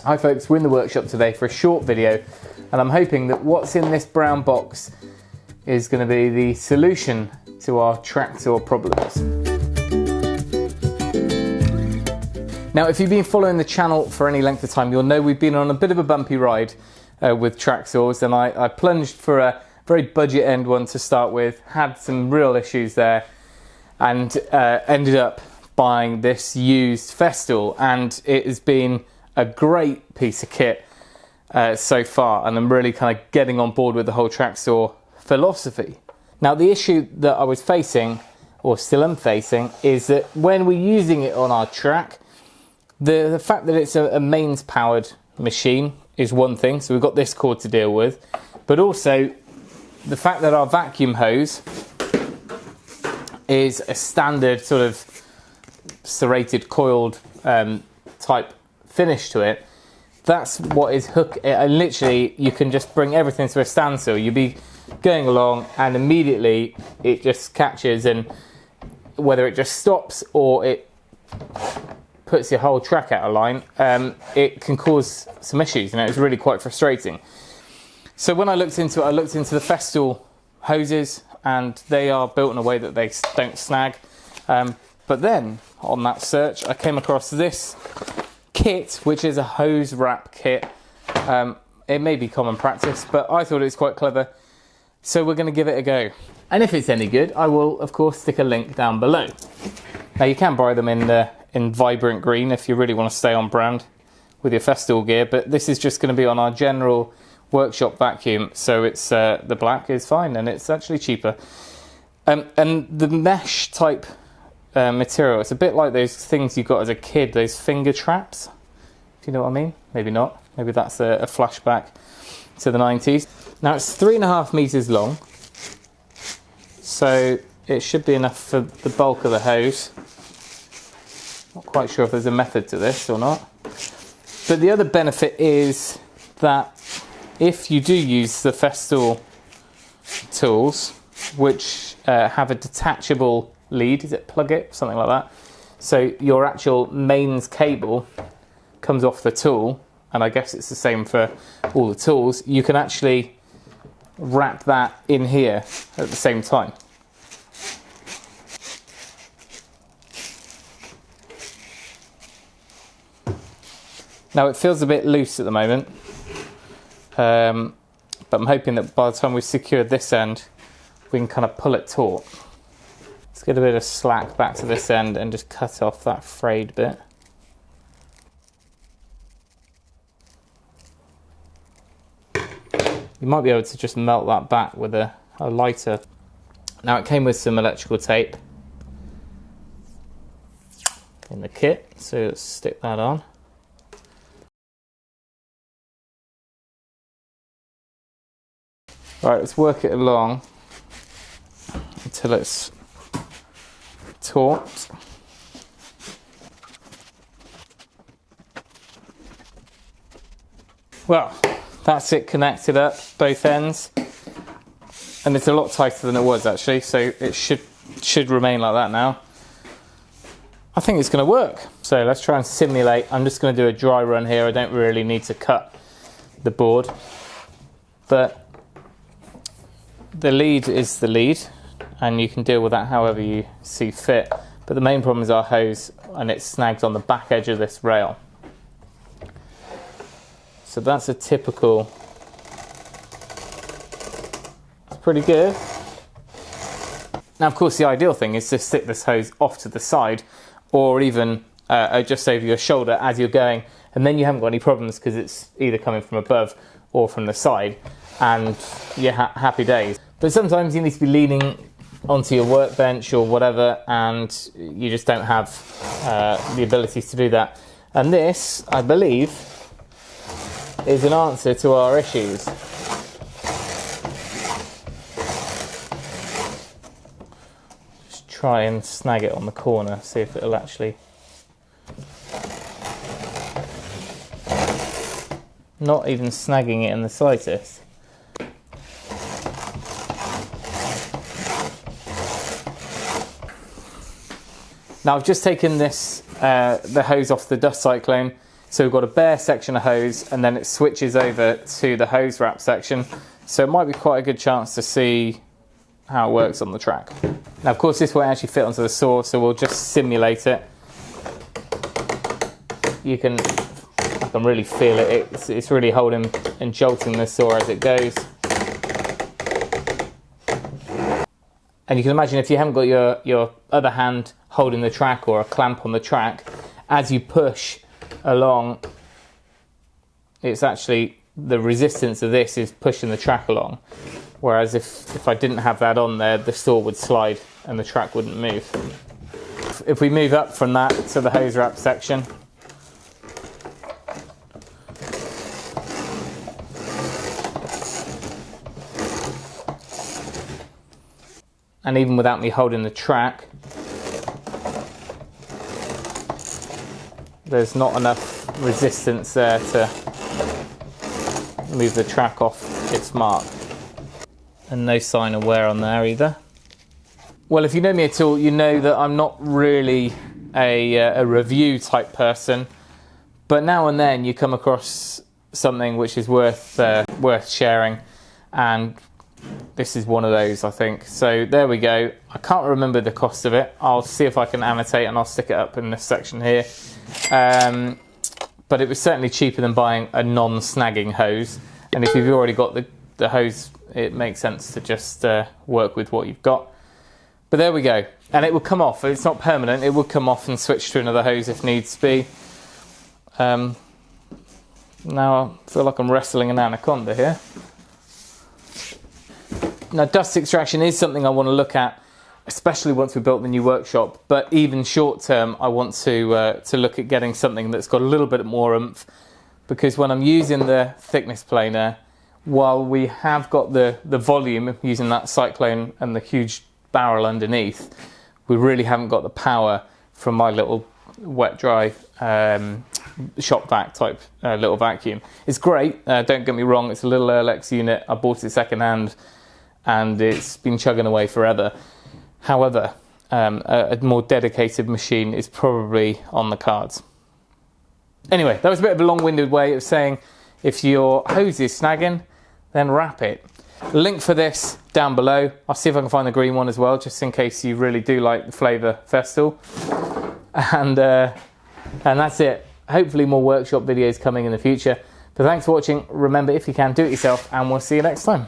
Hi folks, we're in the workshop today for a short video, and I'm hoping that what's in this brown box is going to be the solution to our tractor problems. Now, if you've been following the channel for any length of time, you'll know we've been on a bit of a bumpy ride with track saws, and I plunged for a very budget end one to start with, had some real issues there, and ended up buying this used Festool, and it has been a great piece of kit so far, and I'm really kind of getting on board with the whole track saw philosophy. Now, the issue that I was facing, or still am facing, is that when we're using it on our track, the fact that it's a mains powered machine is one thing, so we've got this cord to deal with, but also the fact that our vacuum hose is a standard sort of serrated coiled type finish to it. That's what is literally you can just bring everything to a standstill. You'll be going along and immediately it just catches, and whether it just stops or it puts your whole track out of line, it can cause some issues, and it's really quite frustrating. So when I looked into it, I looked into the Festool hoses, and they are built in a way that they don't snag. But then on that search, I came across this kit, which is a hose wrap kit. It may be common practice, but I thought it was quite clever. So we're going to give it a go. And if it's any good, I will, of course, stick a link down below. Now, you can buy them in vibrant green if you really want to stay on brand with your Festool gear, but this is just going to be on our general workshop vacuum, so it's the black is fine, and it's actually cheaper. And the mesh type material, it's a bit like those things you got as a kid, those finger traps, if you know what I mean. Maybe not, maybe that's a flashback to the 90s. Now, it's 3.5 meters long, so it should be enough for the bulk of the hose. Not quite sure if there's a method to this or not, but the other benefit is that if you do use the Festool tools, which have a detachable lead, is it plug it, something like that, so your actual mains cable comes off the tool, and I guess it's the same for all the tools, you can actually wrap that in here at the same time. Now, it feels a bit loose at the moment, but I'm hoping that by the time we've secured this end, we can kind of pull it taut. Let's get a bit of slack back to this end and just cut off that frayed bit. You might be able to just melt that back with a lighter. Now, it came with some electrical tape in the kit, so let's stick that on. Right, let's work it along until it's taut. Well, that's it connected up, both ends. And it's a lot tighter than it was actually, so it should remain like that now. I think it's going to work. So let's try and simulate. I'm just going to do a dry run here. I don't really need to cut the board, but the lead is the lead, and you can deal with that however you see fit. But the main problem is our hose, and it snags on the back edge of this rail. So that's a typical, it's pretty good. Now, of course, the ideal thing is to stick this hose off to the side, or even just over your shoulder as you're going, and then you haven't got any problems because it's either coming from above or from the side, and you're happy days. But sometimes you need to be leaning onto your workbench or whatever, and you just don't have the ability to do that. And this, I believe, is an answer to our issues. Just try and snag it on the corner, see if it'll actually... Not even snagging it in the slightest. Now, I've just taken this the hose off the dust cyclone. So we've got a bare section of hose, and then it switches over to the hose wrap section. So it might be quite a good chance to see how it works on the track. Now, of course, this won't actually fit onto the saw, so we'll just simulate it. I can really feel it. It's really holding and jolting the saw as it goes. And you can imagine if you haven't got your other hand holding the track or a clamp on the track, as you push along, it's actually the resistance of this is pushing the track along. Whereas if I didn't have that on there, the saw would slide and the track wouldn't move. If we move up from that to the hose wrap section, and even without me holding the track, there's not enough resistance there to move the track off its mark. And no sign of wear on there either. Well, if you know me at all, you know that I'm not really a review type person, but now and then you come across something which is worth sharing, and this is one of those, I think. So there we go. I can't remember the cost of it. I'll see if I can annotate and I'll stick it up in this section here. But it was certainly cheaper than buying a non-snagging hose. And if you've already got the hose, it makes sense to just work with what you've got. But there we go. And it will come off. It's not permanent. It will come off and switch to another hose if needs be. Now I feel like I'm wrestling an anaconda here. Now, dust extraction is something I want to look at, especially once we've built the new workshop. But even short term, I want to look at getting something that's got a little bit more oomph, because when I'm using the thickness planer, while we have got the volume using that Cyclone and the huge barrel underneath, we really haven't got the power from my little wet dry shop vac type little vacuum. It's great, don't get me wrong. It's a little Erlex unit. I bought it second hand, and it's been chugging away forever. However, a more dedicated machine is probably on the cards. Anyway, that was a bit of a long-winded way of saying if your hose is snagging, then wrap it. Link for this down below. I'll see if I can find the green one as well, just in case you really do like the Flavour Festal. And that's it. Hopefully more workshop videos coming in the future. But thanks for watching. Remember, if you can, do it yourself, and we'll see you next time.